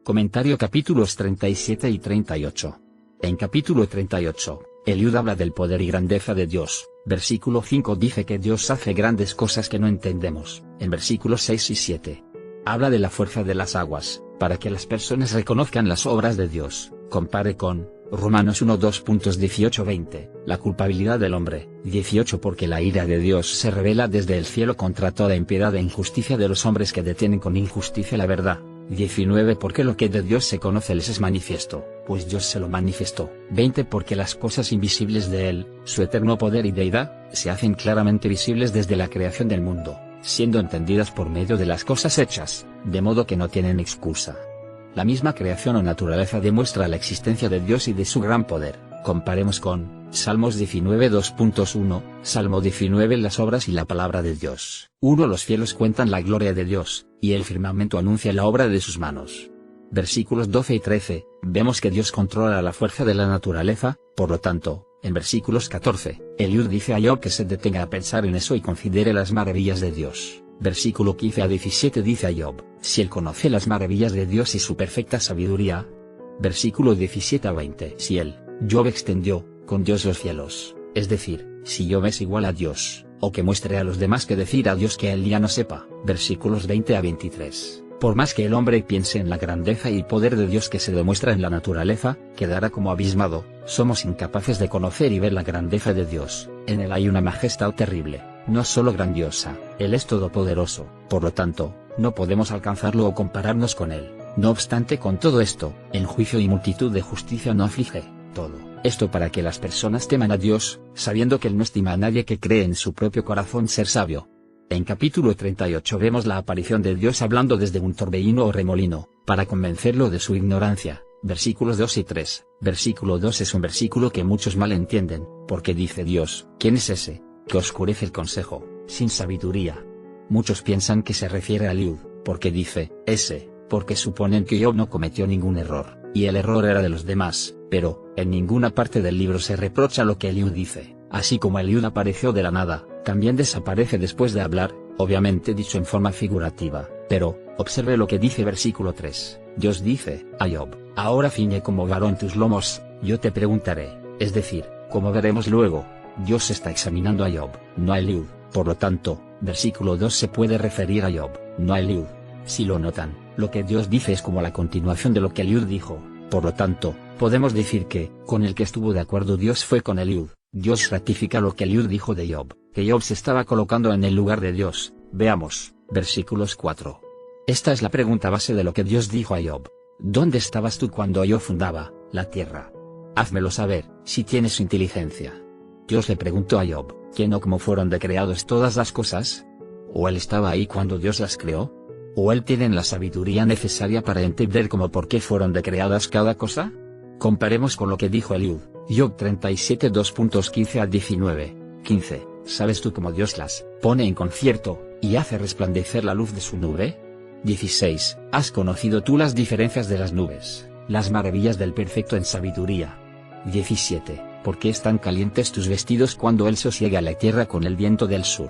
Comentario capítulos 37 y 38. En capítulo 38, Eliud habla del poder y grandeza de Dios. Versículo 5 dice que Dios hace grandes cosas que no entendemos. En versículos 6 y 7. Habla de la fuerza de las aguas, para que las personas reconozcan las obras de Dios. Compare con Romanos 1:2.18-20, la culpabilidad del hombre. 18 Porque la ira de Dios se revela desde el cielo contra toda impiedad e injusticia de los hombres que detienen con injusticia la verdad. 19 Porque lo que de Dios se conoce les es manifiesto, pues Dios se lo manifestó. 20 Porque las cosas invisibles de Él, su eterno poder y deidad, se hacen claramente visibles desde la creación del mundo, siendo entendidas por medio de las cosas hechas, de modo que no tienen excusa. La misma creación o naturaleza demuestra la existencia de Dios y de su gran poder. Comparemos con Salmos 19:2.1, Salmo 19 Las obras y la palabra de Dios. 1 Los cielos cuentan la gloria de Dios, y el firmamento anuncia la obra de sus manos. Versículos 12 y 13, vemos que Dios controla la fuerza de la naturaleza, por lo tanto, en versículos 14, Eliud dice a Job que se detenga a pensar en eso y considere las maravillas de Dios. Versículo 15 a 17 dice a Job, si él conoce las maravillas de Dios y su perfecta sabiduría. Versículo 17 a 20, si él, Job extendió, con Dios los cielos, es decir, si Job es igual a Dios, o que muestre a los demás que decir a Dios que él ya no sepa. Versículos 20 a 23, por más que el hombre piense en la grandeza y poder de Dios que se demuestra en la naturaleza, quedará como abismado. Somos incapaces de conocer y ver la grandeza de Dios. En él hay una majestad terrible, no solo grandiosa, él es todopoderoso, por lo tanto, no podemos alcanzarlo o compararnos con él. No obstante, con todo esto, en juicio y multitud de justicia no aflige, todo esto para que las personas teman a Dios, sabiendo que él no estima a nadie que cree en su propio corazón ser sabio. En capítulo 38 vemos la aparición de Dios hablando desde un torbellino o remolino, para convencerlo de su ignorancia. Versículos 2 y 3. Versículo 2 es un versículo que muchos mal entienden, porque dice Dios, ¿quién es ese, que oscurece el consejo, sin sabiduría? Muchos piensan que se refiere a Eliud, porque dice, ese, porque suponen que Job no cometió ningún error, y el error era de los demás, pero, en ninguna parte del libro se reprocha lo que Eliud dice. Así como Eliud apareció de la nada, también desaparece después de hablar, obviamente dicho en forma figurativa, pero, observe lo que dice versículo 3, Dios dice, a Job, ahora ciñe como varón tus lomos, yo te preguntaré, es decir, como veremos luego, Dios está examinando a Job, no a Eliud, por lo tanto, versículo 2 se puede referir a Job, no a Eliud. Si lo notan, lo que Dios dice es como la continuación de lo que Eliud dijo, por lo tanto, podemos decir que, con el que estuvo de acuerdo Dios fue con Eliud. Dios ratifica lo que Eliud dijo de Job, que Job se estaba colocando en el lugar de Dios. Veamos, versículos 4. Esta es la pregunta base de lo que Dios dijo a Job. ¿Dónde estabas tú cuando yo fundaba la tierra? Házmelo saber, si tienes inteligencia. Dios le preguntó a Job, ¿quién o cómo fueron creadas todas las cosas? ¿O él estaba ahí cuando Dios las creó? ¿O él tiene la sabiduría necesaria para entender cómo por qué fueron creadas cada cosa? Comparemos con lo que dijo Eliud. Job 37 2.15 al 19, 15, ¿sabes tú cómo Dios las pone en concierto, y hace resplandecer la luz de su nube? 16, ¿has conocido tú las diferencias de las nubes, las maravillas del perfecto en sabiduría? 17, ¿por qué están calientes tus vestidos cuando él sosiega la tierra con el viento del sur?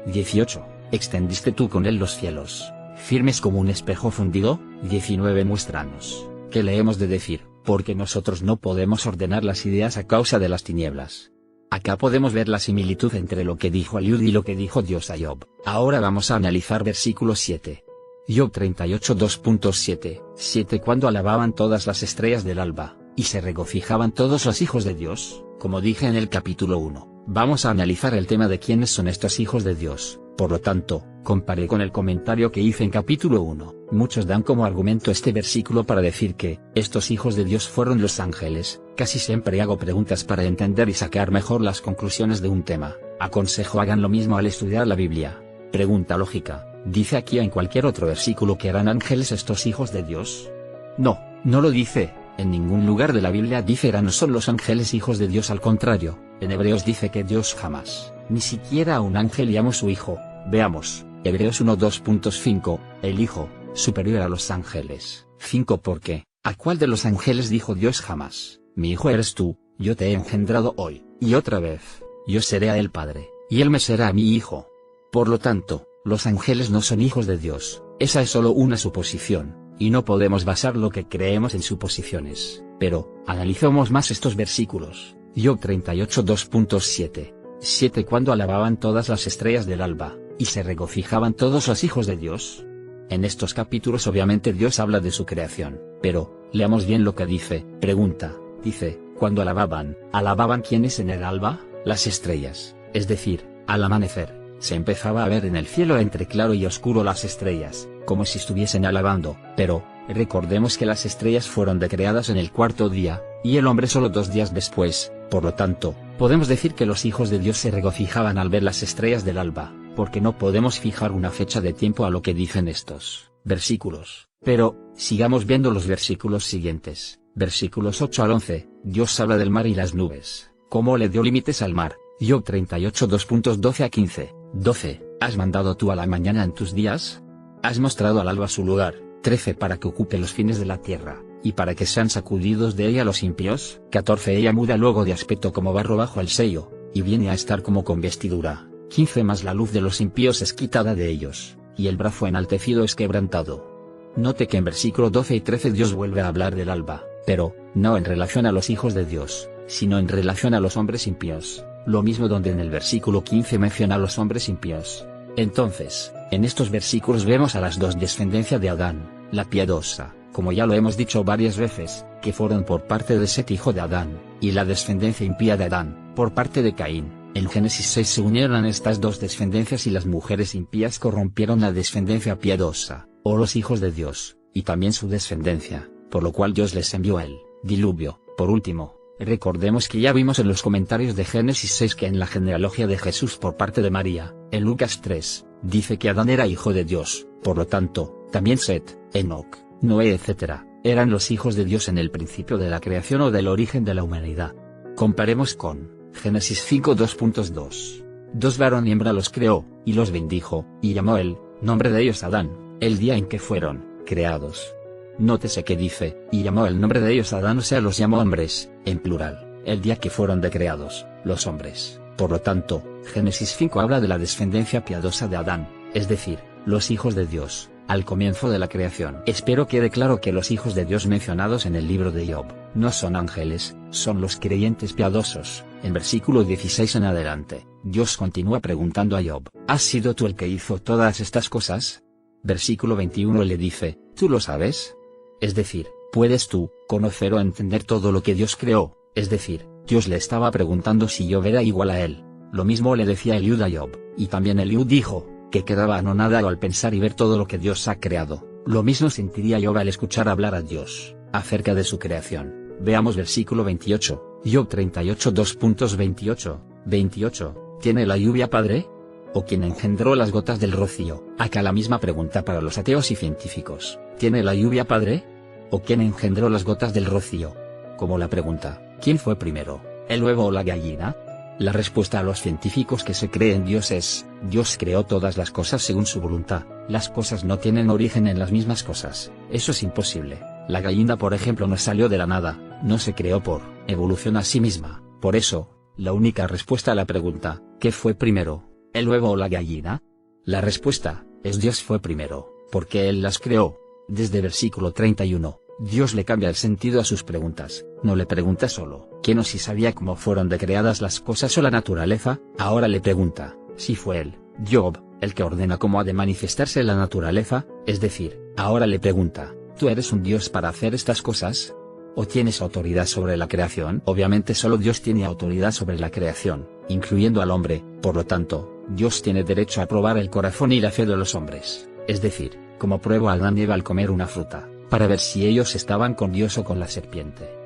18, ¿extendiste tú con él los cielos, firmes como un espejo fundido? 19, muéstranos, ¿qué le hemos de decir? Porque nosotros no podemos ordenar las ideas a causa de las tinieblas. Acá podemos ver la similitud entre lo que dijo Eliud y lo que dijo Dios a Job. Ahora vamos a analizar versículo 7. Job 38 2.7, 7 Cuando alababan todas las estrellas del alba, y se regocijaban todos los hijos de Dios, como dije en el capítulo 1, vamos a analizar el tema de quiénes son estos hijos de Dios. Por lo tanto, comparé con el comentario que hice en capítulo 1, muchos dan como argumento este versículo para decir que, estos hijos de Dios fueron los ángeles. Casi siempre hago preguntas para entender y sacar mejor las conclusiones de un tema. Aconsejo hagan lo mismo al estudiar la Biblia. Pregunta lógica, ¿dice aquí o en cualquier otro versículo que eran ángeles estos hijos de Dios? No, no lo dice, en ningún lugar de la Biblia dice eran o son los ángeles hijos de Dios, al contrario, en Hebreos dice que Dios jamás, ni siquiera a un ángel llamó su hijo. Veamos, Hebreos 1:2.5, el Hijo, superior a los ángeles. 5 Porque, ¿a cuál de los ángeles dijo Dios jamás, mi hijo eres tú, yo te he engendrado hoy, y otra vez, yo seré a él padre, y él me será a mi hijo? Por lo tanto, los ángeles no son hijos de Dios, esa es solo una suposición, y no podemos basar lo que creemos en suposiciones. Pero, analicemos más estos versículos. Job 38 2.7. 7 Cuando alababan todas las estrellas del alba, y se regocijaban todos los hijos de Dios. En estos capítulos obviamente Dios habla de su creación, pero, leamos bien lo que dice. Pregunta, dice, cuando alababan ¿quiénes en el alba? Las estrellas, es decir, al amanecer, se empezaba a ver en el cielo entre claro y oscuro las estrellas, como si estuviesen alabando, pero, recordemos que las estrellas fueron decreadas en el cuarto día, y el hombre solo 2 días después, por lo tanto, podemos decir que los hijos de Dios se regocijaban al ver las estrellas del alba, porque no podemos fijar una fecha de tiempo a lo que dicen estos versículos. Pero, sigamos viendo los versículos siguientes. Versículos 8 al 11, Dios habla del mar y las nubes, cómo le dio límites al mar. Job 38 2.12 a 15. 12. ¿Has mandado tú a la mañana en tus días? ¿Has mostrado al alba su lugar? 13. Para que ocupe los fines de la tierra, y para que sean sacudidos de ella los impíos. 14. Ella muda luego de aspecto como barro bajo el sello, y viene a estar como con vestidura. 15. Mas la luz de los impíos es quitada de ellos, y el brazo enaltecido es quebrantado. Note que en versículo 12 y 13 Dios vuelve a hablar del alba, pero, no en relación a los hijos de Dios, sino en relación a los hombres impíos. Lo mismo donde en el versículo 15 menciona a los hombres impíos. Entonces, en estos versículos vemos a las dos descendencias de Adán, la piadosa, como ya lo hemos dicho varias veces, que fueron por parte de Set hijo de Adán, y la descendencia impía de Adán, por parte de Caín. En Génesis 6 se unieron estas dos descendencias y las mujeres impías corrompieron la descendencia piadosa, o los hijos de Dios, y también su descendencia, por lo cual Dios les envió el diluvio. Por último, recordemos que ya vimos en los comentarios de Génesis 6 que en la genealogía de Jesús por parte de María, en Lucas 3, dice que Adán era hijo de Dios, por lo tanto, también Set, Enoc, Noé etc., eran los hijos de Dios en el principio de la creación o del origen de la humanidad. Comparemos con Génesis 5 2.2. Dos varón y hembra los creó, y los bendijo, y llamó el nombre de ellos Adán, el día en que fueron creados. Nótese que dice, y llamó el nombre de ellos Adán, o sea los llamó hombres, en plural, el día que fueron decreados, los hombres. Por lo tanto, Génesis 5 habla de la descendencia piadosa de Adán, es decir, los hijos de Dios, al comienzo de la creación. Espero quede claro que los hijos de Dios mencionados en el libro de Job, no son ángeles, son los creyentes piadosos. En versículo 16 en adelante, Dios continúa preguntando a Job, ¿has sido tú el que hizo todas estas cosas? Versículo 21 le dice, ¿tú lo sabes? Es decir, ¿puedes tú conocer o entender todo lo que Dios creó? Es decir, Dios le estaba preguntando si Job era igual a él. Lo mismo le decía Eliud a Job, y también Eliud dijo, que quedaba anonadado al pensar y ver todo lo que Dios ha creado. Lo mismo sentiría Job al escuchar hablar a Dios, acerca de su creación. Veamos versículo 28, Job 38 2.28, 28, ¿tiene la lluvia padre? ¿O quién engendró las gotas del rocío? Acá la misma pregunta para los ateos y científicos, ¿tiene la lluvia padre? ¿O quién engendró las gotas del rocío? Como la pregunta, ¿quién fue primero, el huevo o la gallina? La respuesta a los científicos que se cree en Dios es, Dios creó todas las cosas según su voluntad. Las cosas no tienen origen en las mismas cosas, eso es imposible. La gallina por ejemplo no salió de la nada, no se creó por evolución a sí misma. Por eso, la única respuesta a la pregunta, ¿qué fue primero, el huevo o la gallina? La respuesta, es Dios fue primero, porque Él las creó. Desde versículo 31, Dios le cambia el sentido a sus preguntas, no le pregunta solo, ¿quién o si sabía cómo fueron decreadas las cosas o la naturaleza? Ahora le pregunta, si fue él, Job, el que ordena cómo ha de manifestarse la naturaleza, es decir, ahora le pregunta, ¿tú eres un Dios para hacer estas cosas? ¿O tienes autoridad sobre la creación? Obviamente solo Dios tiene autoridad sobre la creación, incluyendo al hombre, por lo tanto, Dios tiene derecho a probar el corazón y la fe de los hombres, es decir, como prueba a Adán y Eva al comer una fruta, para ver si ellos estaban con Dios o con la serpiente.